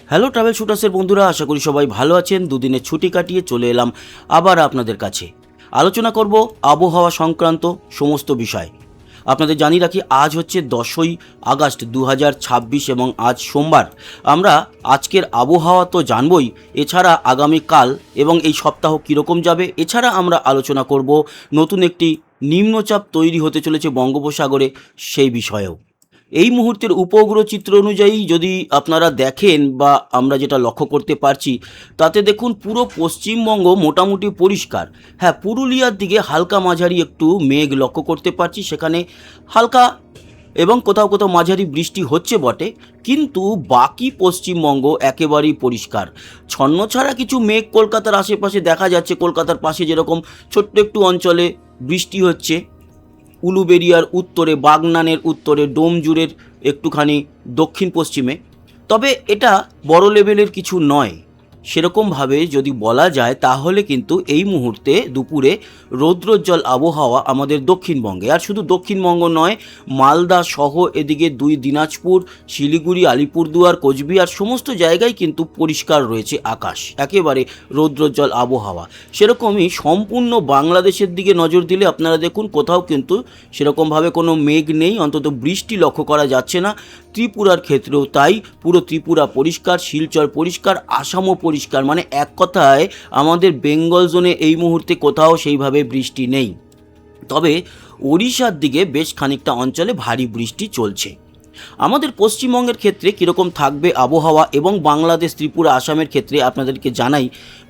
Hello travel শুটার্সের বন্ধুরা, আশা করি সবাই ভালো আছেন। দুদিনের ছুটি কাটিয়ে চলে এলাম আবার আপনাদের কাছে। আলোচনা করব আবহাওয়া সংক্রান্ত সমস্ত বিষয়। আপনাদের জানিয়ে রাখি, আজ হচ্ছে 10ই আগস্ট 2026 এবং আজ সোমবার। আমরা আজকের আবহাওয়া তো জানবই, এছাড়া আগামীকাল এবং এই সপ্তাহ কীরকম যাবে, এছাড়া আমরা আলোচনা করব নতুন একটি নিম্নচাপ তৈরি হতে চলেছে বঙ্গোপসাগরে, সেই বিষয়েও। এই মুহূর্তের উপগ্রহ চিত্র অনুযায়ী যদি আপনারা দেখেন বা আমরা যেটা লক্ষ্য করতে পারছি, তাতে দেখুন পুরো পশ্চিমবঙ্গ মোটামুটি পরিষ্কার। হ্যাঁ, পুরুলিয়ার দিকে হালকা মাঝারি একটু মেঘ লক্ষ্য করতে পারছি, সেখানে হালকা এবং কোথাও কোথাও মাঝারি বৃষ্টি হচ্ছে বটে, কিন্তু বাকি পশ্চিমবঙ্গ একেবারেই পরিষ্কার। ছন্নছাড়া কিছু মেঘ কলকাতার আশেপাশে দেখা যাচ্ছে। কলকাতার পাশে যেরকম ছোট্ট একটু অঞ্চলে বৃষ্টি হচ্ছে, উলুবেড়িয়ার উত্তরে, বাগনানের উত্তরে, ডোমজুড়ের একটুখানি দক্ষিণ পশ্চিমে। তবে এটা বড় লেভেলের কিছু নয়। সেরকমভাবে যদি বলা যায় তাহলে কিন্তু এই মুহূর্তে দুপুরে রৌদ্রোজ্জ্বল আবহাওয়া আমাদের দক্ষিণবঙ্গে। আর শুধু দক্ষিণবঙ্গ নয়, মালদা সহ এদিকে দুই দিনাজপুর, শিলিগুড়ি, আলিপুরদুয়ার, কোচবিহার সমস্ত জায়গায় কিন্তু পরিষ্কার রয়েছে আকাশ, একেবারে রৌদ্রোজ্জ্বল আবহাওয়া। সেরকমই সম্পূর্ণ বাংলাদেশের দিকে নজর দিলে আপনারা দেখুন, কোথাও কিন্তু সেরকমভাবে কোনো মেঘ নেই, অন্তত বৃষ্টি লক্ষ্য করা যাচ্ছে না। ত্রিপুরার ক্ষেত্রেও তাই, পুরো ত্রিপুরা পরিষ্কার, শিলচর পরিষ্কার, আসামও পরিষ্কার। মানে এক কথায় আমাদের বেঙ্গল জোনে এই মুহূর্তে কোথাও সেইভাবে বৃষ্টি নেই। তবে ওড়িশার দিকে বেশ খানিকটা অঞ্চলে ভারী বৃষ্টি চলছে। আমাদের পশ্চিমবঙ্গের ক্ষেত্রে কীরকম থাকবে আবহাওয়া এবং বাংলাদেশ, ত্রিপুরা, আসামের ক্ষেত্রে আপনাদেরকে জানাই।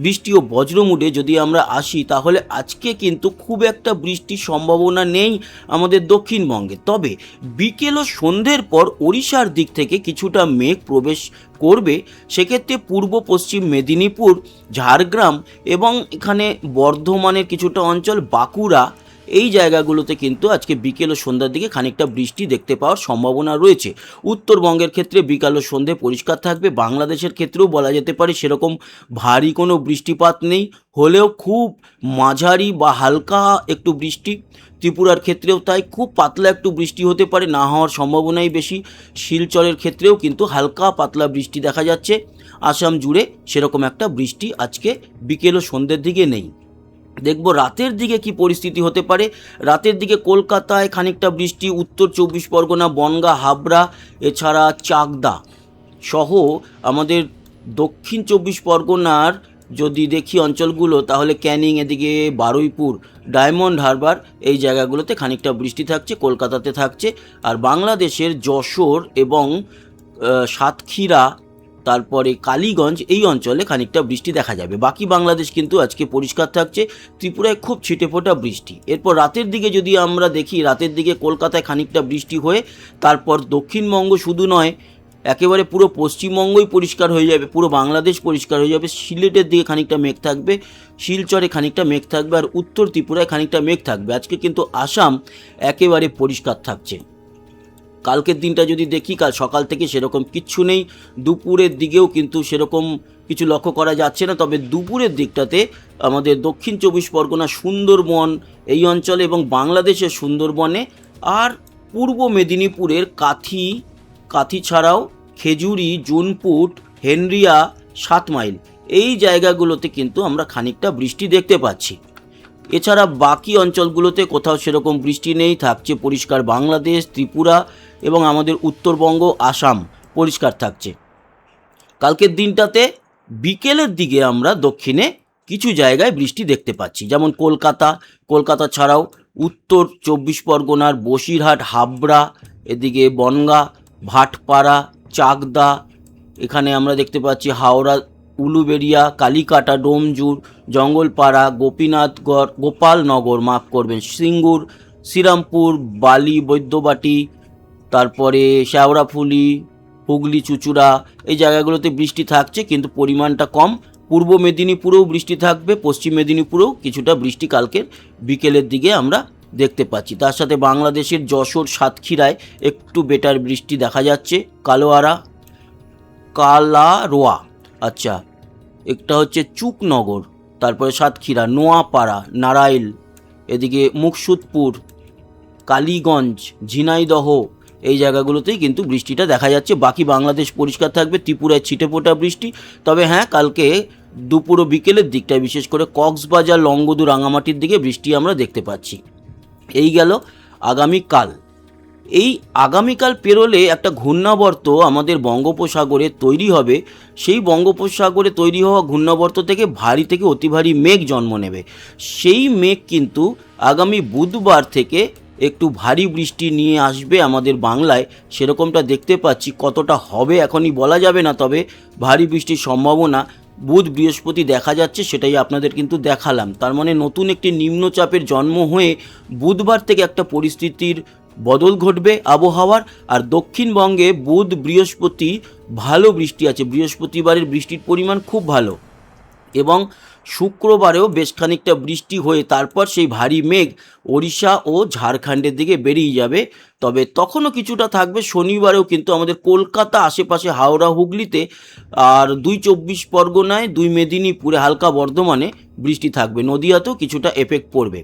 বৃষ্টি ও বজ্রমুডে যদি আমরা আসি, তাহলে আজকে কিন্তু খুব একটা বৃষ্টির সম্ভাবনা নেই আমাদের দক্ষিণবঙ্গে। তবে বিকেল ও সন্ধ্যের পর ওড়িশার দিক থেকে কিছুটা মেঘ প্রবেশ করবে। সেক্ষেত্রে পূর্ব পশ্চিম মেদিনীপুর, ঝাড়গ্রাম এবং এখানে বর্ধমানের কিছুটা অঞ্চল, বাঁকুড়া, এই জায়গাগুলোতে কিন্তু আজকে বিকেল ও সন্ধ্যার দিকে খানিকটা বৃষ্টি দেখতে পাওয়ার সম্ভাবনা রয়েছে। উত্তরবঙ্গের ক্ষেত্রে বিকাল ও সন্ধে পরিষ্কার থাকবে। বাংলাদেশের ক্ষেত্রেও বলা যেতে পারে সেরকম ভারী কোনো বৃষ্টিপাত নেই, হলেও খুব মাঝারি বা হালকা একটু বৃষ্টি। ত্রিপুরার ক্ষেত্রেও তাই, খুব পাতলা একটু বৃষ্টি হতে পারে, না হওয়ার সম্ভাবনাই বেশি। শিলচরের ক্ষেত্রেও কিন্তু হালকা পাতলা বৃষ্টি দেখা যাচ্ছে। আসাম জুড়ে সেরকম একটা বৃষ্টি আজকে বিকেল ও সন্ধ্যের দিকে নেই। দেখব রাতের দিকে কি পরিস্থিতি হতে পারে। রাতের দিকে কলকাতায় খানিকটা বৃষ্টি, উত্তর 24 পরগনা, বনগাঁ, হাবড়া, এছাড়া চাকদা সহ আমাদের দক্ষিণ 24 পরগনার যদি দেখি অঞ্চলগুলো, তাহলে ক্যানিং, এদিকে বারুইপুর, ডায়মন্ড হারবার, এই জায়গাগুলোতে খানিকটা বৃষ্টি থাকছে, কলকাতাতে থাকছে। আর বাংলাদেশের যশোর এবং সাতক্ষীরা, তারপরে কালীগঞ্জ, এই অঞ্চলে খানিকটা বৃষ্টি দেখা যাবে। বাকি বাংলাদেশ কিন্তু আজকে পরিষ্কার থাকছে। ত্রিপুরায় খুব ছিটেফোঁটা বৃষ্টি। এরপর রাতের দিকে যদি আমরা দেখি, রাতের দিকে কলকাতায় খানিকটা বৃষ্টি হয়ে তারপর দক্ষিণবঙ্গ শুধু নয়, একেবারে পুরো পশ্চিমবঙ্গই পরিষ্কার হয়ে যাবে, পুরো বাংলাদেশ পরিষ্কার হয়ে যাবে। সিলেটের দিকে খানিকটা মেঘ থাকবে, শিলচরে খানিকটা মেঘ থাকবে, আর উত্তর ত্রিপুরায় খানিকটা মেঘ থাকবে। আজকে কিন্তু আসাম একেবারে পরিষ্কার থাকছে। কালকের দিনটা যদি দেখি, কাল সকাল থেকে সেরকম কিচ্ছু নেই। দুপুরের দিকেও কিন্তু সেরকম কিছু লক্ষ্য করা যাচ্ছে না। তবে দুপুরের দিকটাতে আমাদের দক্ষিণ 24 পরগনা, সুন্দরবন এই অঞ্চলে এবং বাংলাদেশের সুন্দরবনে, আর পূর্ব মেদিনীপুরের কাথি ছাড়াও খেজুরি, জুনপুট, হেনরিয়া, 7 মাইল, এই জায়গাগুলোতে কিন্তু আমরা খানিকটা বৃষ্টি দেখতে পাচ্ছি। এছাড়া বাকি অঞ্চলগুলোতে কোথাও সেরকম বৃষ্টি নেই, থাকছে পরিষ্কার বাংলাদেশ, ত্রিপুরা এবং আমাদের উত্তরবঙ্গ, আসাম পরিষ্কার থাকছে। কালকের দিনটাতে বিকেলের দিকে আমরা দক্ষিণে কিছু জায়গায় বৃষ্টি দেখতে পাচ্ছি, যেমন কলকাতা ছাড়াও উত্তর 24 পরগনার বসিরহাট, হাবড়া, এদিকে বনগাঁ, ভাটপাড়া, চাকদা, এখানে আমরা দেখতে পাচ্ছি হাওড়া, উলুবেড়িয়া, কালীকাটা, ডোমজুর, জঙ্গলপাড়া, গোপীনাথগড়, গোপালনগর, সিঙ্গুর, শ্রীরামপুর, বালি, বৈদ্যবাটি, তারপরে শেওড়াফুলি, হুগলি, চুঁচুড়া, এই জায়গাগুলোতে বৃষ্টি থাকছে, কিন্তু পরিমাণটা কম। পূর্ব মেদিনীপুরেও বৃষ্টি থাকবে, পশ্চিম মেদিনীপুরেও কিছুটা বৃষ্টি কালকের বিকেলের দিকে আমরা দেখতে পাচ্ছি। তার সাথে বাংলাদেশের যশোর, সাতক্ষীরায় একটু বেটার বৃষ্টি দেখা যাচ্ছে। কালারোয়া, আচ্ছা, একটা হচ্ছে চুকনগর, তারপরে সাতক্ষীরা, নোয়াপাড়া, নারাইল, এদিকে মুকসুদপুর, কালীগঞ্জ, ঝিনাইদহ, এই জায়গাগুলোতেই কিন্তু বৃষ্টিটা দেখা যাচ্ছে। বাকি বাংলাদেশ পরিষ্কার থাকবে, ত্রিপুরায় ছিটেফোঁটা বৃষ্টি। তবে হ্যাঁ, কালকে দুপুর ও বিকেলের দিকটায় বিশেষ করে কক্সবাজার, লংগদু, রাঙামাটির দিকে বৃষ্টি আমরা দেখতে পাচ্ছি। এই গেল আগামীকাল। এই আগামীকাল পেরোলে একটা ঘূর্ণাবর্ত আমাদের বঙ্গোপসাগরে তৈরি হবে। সেই বঙ্গোপসাগরে তৈরি হওয়া ঘূর্ণাবর্ত থেকে ভারী থেকে অতি ভারী মেঘ জন্ম নেবে। সেই মেঘ কিন্তু আগামী বুধবার থেকে একটু ভারী বৃষ্টি নিয়ে আসবে আমাদের বাংলায়, সেরকমটা দেখতে পাচ্ছি। কতটা হবে এখনই বলা যাবে না, তবে ভারী বৃষ্টির সম্ভাবনা বুধ বৃহস্পতি দেখা যাচ্ছে, সেটাই আপনাদের কিন্তু দেখালাম। তার মানে নতুন একটি নিম্নচাপের জন্ম হয়ে বুধবার থেকে একটা পরিস্থিতির বদল ঘটবে আবহাওয়ার। আর দক্ষিণবঙ্গে বুধ বৃহস্পতি ভালো বৃষ্টি আছে, বৃহস্পতিবারের বৃষ্টির পরিমাণ খুব ভালো, এবং শুক্রবারেও বেশ খানিকটা বৃষ্টি হয়ে তারপর সেই ভারী মেঘ ওড়িশা ও ঝাড়খণ্ডের দিকে বেরিয়ে যাবে। তবে তখনও কিছুটা থাকবে। শনিবারেও কিন্তু আমাদের কলকাতা, আশেপাশে হাওড়া, হুগলিতে, আর 2 চব্বিশ পরগনায়, 2 মেদিনীপুরে, হালকা বর্ধমানে বৃষ্টি থাকবে। নদিয়াতেও কিছুটা এফেক্ট পড়বে।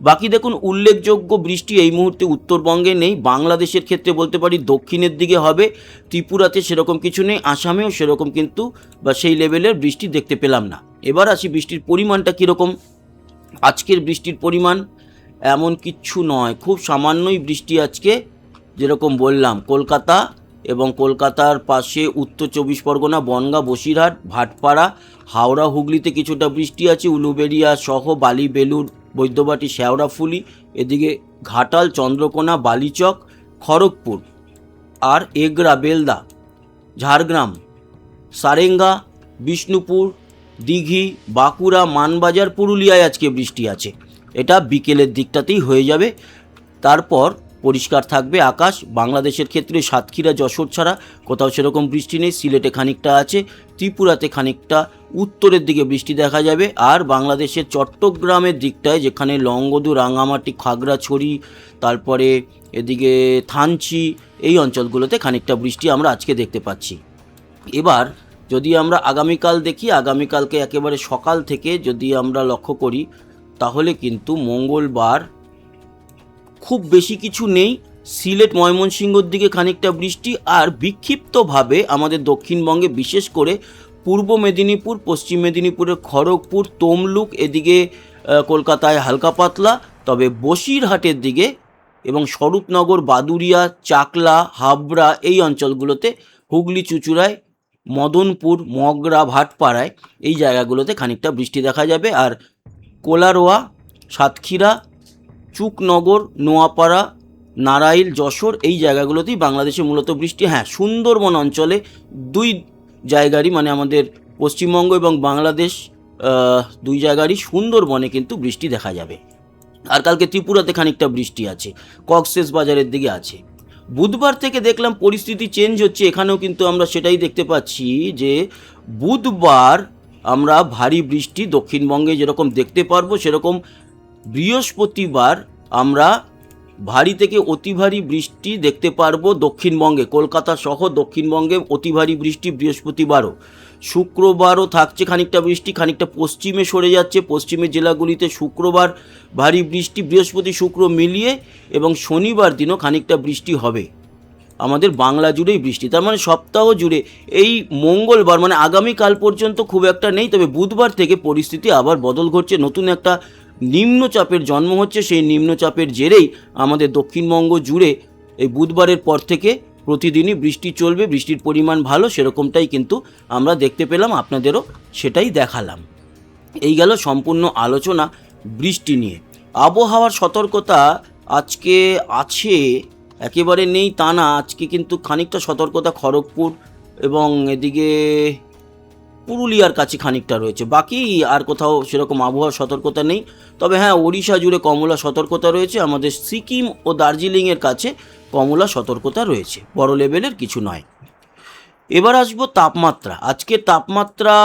বাকি দেখুন, উল্লেখযোগ্য বৃষ্টি এই মুহূর্তে উত্তরবঙ্গে নেই। বাংলাদেশের ক্ষেত্রে বলতে পারি দক্ষিণের দিকে হবে। ত্রিপুরাতে সেরকম কিছু নেই, আসামেও সেরকম কিন্তু বা সেই লেভেলের বৃষ্টি দেখতে পেলাম না। এবার আসি বৃষ্টির পরিমাণটা কীরকম। আজকের বৃষ্টির পরিমাণ এমন কিচ্ছু নয়, খুব সামান্যই বৃষ্টি আজকে। যেরকম বললাম, কলকাতা এবং কলকাতার পাশে উত্তর 24 পরগনা, বনগাঁ, বসিরহাট, ভাটপাড়া, হাওড়া, হুগলিতে কিছুটা বৃষ্টি আছে। উলুবেড়িয়া সহ বালি, বেলুর, বৈদ্যবাটি, শেওড়াফুলি, এদিকে ঘাটাল, চন্দ্রকোনা, বালিচক, খড়গপুর, আর এগরা, বেলদা, ঝাড়গ্রাম, সারেঙ্গা, বিষ্ণুপুর, দিঘি, বাঁকুড়া, মানবাজার, পুরুলিয়ায় আজকে বৃষ্টি আছে। এটা বিকেলের দিকটাতেই হয়ে যাবে। তারপর পরিষ্কার থাকবে আকাশ। বাংলাদেশের ক্ষেত্রে সাতক্ষীরা, যশোর ছাড়া কোথাও সেরকম বৃষ্টি নেই। সিলেটে খানিকটা আছে, ত্রিপুরাতে খানিকটা উত্তরের দিকে বৃষ্টি দেখা যাবে। আর বাংলাদেশের চট্টগ্রামের দিকটায়, যেখানে লংগদু, রাঙামাটি, খাগড়াছড়ি, তারপরে এদিকে থানচি, এই অঞ্চলগুলোতে খানিকটা বৃষ্টি আমরা আজকে দেখতে পাচ্ছি। এবার যদি আমরা আগামীকাল দেখি, আগামীকালকে একেবারে সকাল থেকে যদি আমরা লক্ষ্য করি, তাহলে কিন্তু মঙ্গলবার খুব বেশি কিছু নেই। সিলেট, ময়মনসিংহর দিকে খানিকটা বৃষ্টি, আর বিক্ষিপ্তভাবে আমাদের দক্ষিণবঙ্গে বিশেষ করে পূর্ব মেদিনীপুর, পশ্চিম মেদিনীপুরের খড়গপুর, তমলুক, এদিকে কলকাতায় হালকা পাতলা। তবে বসিরহাটের দিকে এবং স্বরূপনগর, বাদুড়িয়া, চাকলা, হাবড়া, এই অঞ্চলগুলোতে, হুগলি, চুঁচুড়ায়, মদনপুর, মগরা, ভাটপাড়ায়, এই জায়গাগুলোতে খানিকটা বৃষ্টি দেখা যাবে। আর কোলারোয়া, সাতক্ষীরা, চুকনগর, নোয়াপাড়া, নারাইল, যশোর, এই জায়গাগুলোতেই বাংলাদেশে মূলত বৃষ্টি। হ্যাঁ, সুন্দরবন অঞ্চলে দুই জায়গারই, মানে আমাদের পশ্চিমবঙ্গ এবং বাংলাদেশ দুই জায়গারই সুন্দরবনে কিন্তু বৃষ্টি দেখা যাবে। আর কালকে ত্রিপুরাতে খানিকটা বৃষ্টি আছে, কক্সেস বাজারের দিকে আছে। বুধবার থেকে দেখলাম পরিস্থিতি চেঞ্জ হচ্ছে। এখানেও কিন্তু আমরা সেটাই দেখতে পাচ্ছি যে বুধবার আমরা ভারী বৃষ্টি দক্ষিণবঙ্গে যেরকম দেখতে পারবো, সেরকম বৃহস্পতিবার আমরা ভারী থেকে অতি ভারী বৃষ্টি দেখতে পারবো দক্ষিণবঙ্গে, কলকাতা সহ দক্ষিণবঙ্গে অতি ভারী বৃষ্টি বৃহস্পতিবারও। শুক্রবারও থাকছে খানিকটা বৃষ্টি, খানিকটা পশ্চিমে সরে যাচ্ছে। পশ্চিমের জেলাগুলিতে শুক্রবার ভারী বৃষ্টি, বৃহস্পতি শুক্র মিলিয়ে, এবং শনিবার দিনও খানিকটা বৃষ্টি হবে। আমাদের বাংলা জুড়েই বৃষ্টি, তার মানে সপ্তাহ জুড়ে। এই মঙ্গলবার মানে আগামীকাল পর্যন্ত খুব একটা নেই, তবে বুধবার থেকে পরিস্থিতি আবার বদল ঘটছে। নতুন একটা নিম্নচাপের জন্ম হচ্ছে। সেই নিম্নচাপের জেরেই আমাদের দক্ষিণবঙ্গ জুড়ে এই বুধবারের পর থেকে প্রতিদিনই বৃষ্টি চলবে। বৃষ্টির পরিমাণ ভালো, সেরকমটাই কিন্তু আমরা দেখতে পেলাম, আপনাদেরও সেটাই দেখালাম। এই গেল সম্পূর্ণ আলোচনা বৃষ্টি নিয়ে। আবহাওয়ার সতর্কতা আজকে আছে, একেবারে নেই তা না। আজকে কিন্তু খানিকটা সতর্কতা খড়গপুর এবং এদিকে পুরুলিয়ার কাছে খানিকটা রয়েছে, বাকি আর কোথাও সেরকম আবহাওয়ার সতর্কতা নেই। তবে হ্যাঁ, ওড়িশা জুড়ে কমলা সতর্কতা রয়েছে, আমাদের সিকিম ও দার্জিলিংয়ের কাছে কমলা সতর্কতা রয়েছে, বড় লেভেলের কিছু নয়। এবার আসবো তাপমাত্রা। আজকের তাপমাত্রা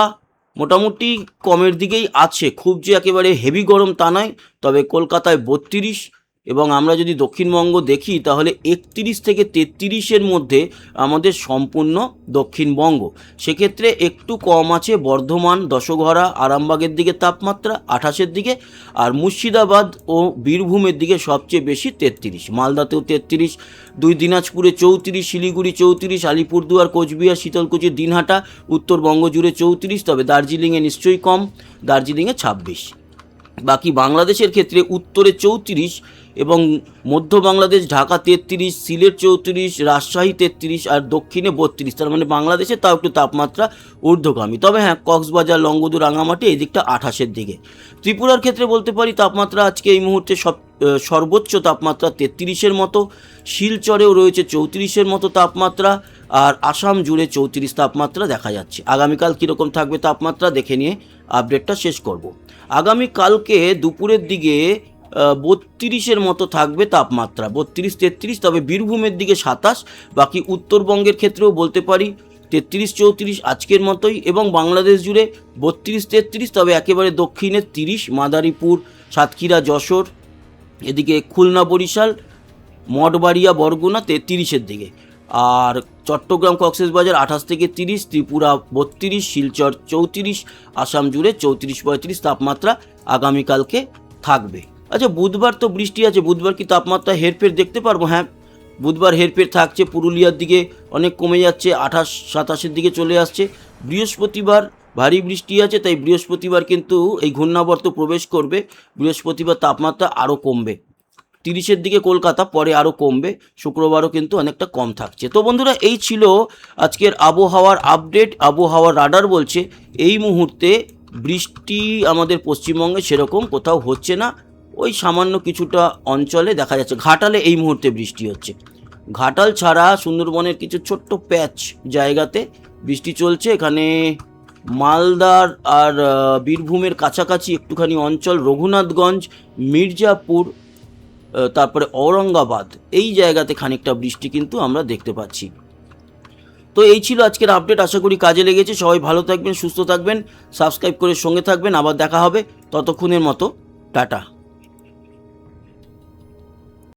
মোটামুটি কমের দিকেই আছে, খুব যে একেবারে হেভি গরম তা নয়। তবে কলকাতায় 32, এবং আমরা যদি দক্ষিণবঙ্গ দেখি তাহলে 31 থেকে 33-এর মধ্যে আমাদের সম্পূর্ণ দক্ষিণবঙ্গ। সেক্ষেত্রে একটু কম আছে বর্ধমান, দশঘরা, আরামবাগের দিকে তাপমাত্রা 28-এর দিকে, আর মুর্শিদাবাদ ও বীরভূমের দিকে সবচেয়ে বেশি 33, মালদাতেও 33, দুই দিনাজপুরে 34, শিলিগুড়ি 34, আলিপুরদুয়ার, কোচবিহার, শীতলকুচি, দিনহাটা, উত্তরবঙ্গ জুড়ে 34, তবে দার্জিলিংয়ে নিশ্চয়ই কম, দার্জিলিংয়ে 26। বাকি বাংলাদেশের ক্ষেত্রে উত্তরে 34 এবং মধ্য বাংলাদেশ ঢাকা 33, সিলেট 34, রাজশাহী 33 আর দক্ষিণে 32। তার মানে বাংলাদেশে তাও একটু তাপমাত্রা ঊর্ধ্বগামী। তবে হ্যাঁ, কক্সবাজার, লংগদু, রাঙামাটি এই দিকটা 28-এর দিকে। ত্রিপুরার ক্ষেত্রে বলতে পারি তাপমাত্রা আজকে এই মুহূর্তে সর্বোচ্চ তাপমাত্রা 33-এর মতো, শিলচরেও রয়েছে 34-এর মতো তাপমাত্রা, আর আসাম জুড়ে 34 তাপমাত্রা দেখা যাচ্ছে। আগামীকাল কীরকম থাকবে তাপমাত্রা দেখে নিয়ে আপডেটটা শেষ করব। আগামীকালকে দুপুরের দিকে 32-এর মতো থাকবে তাপমাত্রা, 32-33, তবে বীরভূমের দিকে 27, বাকি উত্তরবঙ্গের ক্ষেত্রেও বলতে পারি 33-34 আজকের মতোই, এবং বাংলাদেশ জুড়ে 32-33, তবে একেবারে দক্ষিণে 30, মাদারীপুর, সাতক্ষীরা, যশোর, এদিকে খুলনা, বরিশাল, মঠবাড়িয়া, বরগুনা 33-এর দিকে, আর চট্টগ্রাম, কক্সবাজার 28 থেকে 30, ত্রিপুরা 32, শিলচর 34, আসাম জুড়ে 34-35 তাপমাত্রা আগামীকালকে থাকবে। আচ্ছা, বুধবার তো বৃষ্টি আছে, বুধবার কি তাপমাত্রা হেরফের দেখতে পারবো? হ্যাঁ, বুধবার হেরফের থাকছে, পুরুলিয়ার দিকে অনেক কমে যাচ্ছে, 28-27-এর দিকে চলে আসছে। বৃহস্পতিবার ভারী বৃষ্টি আছে, তাই বৃহস্পতিবার কিন্তু এই ঘূর্ণাবর্ত প্রবেশ করবে, বৃহস্পতিবার তাপমাত্রা আরও কমবে, 30-এর দিকে কলকাতা, পরে আরও কমবে, শুক্রবারও কিন্তু অনেকটা কম থাকছে। তো বন্ধুরা, এই ছিল আজকের আবহাওয়ার আপডেট। আবহাওয়ার রাডার বলছে এই মুহূর্তে বৃষ্টি আমাদের পশ্চিমবঙ্গে সেরকম কোথাও হচ্ছে না, ওই সামান্য কিছুটা অঞ্চলে দেখা যাচ্ছে। ঘাটালে এই মুহূর্তে বৃষ্টি হচ্ছে, ঘাটাল ছাড়া সুন্দরবনের কিছু ছোট্ট প্যাচ জায়গাতে বৃষ্টি চলছে। এখানে মালদার আর বীরভূমের কাছাকাছি একটুখানি অঞ্চল, রঘুনাথগঞ্জ, মির্জাপুর, তারপরে ঔরঙ্গাবাদ, এই জায়গাতে খানিকটা বৃষ্টি কিন্তু আমরা দেখতে পাচ্ছি। তো এই ছিল আজকের আপডেট, আশা করি কাজে লেগেছে। সবাই ভালো থাকবেন, সুস্থ থাকবেন, সাবস্ক্রাইব করে সঙ্গে থাকবেন। আবার দেখা হবে, ততক্ষণের মতো টাটা।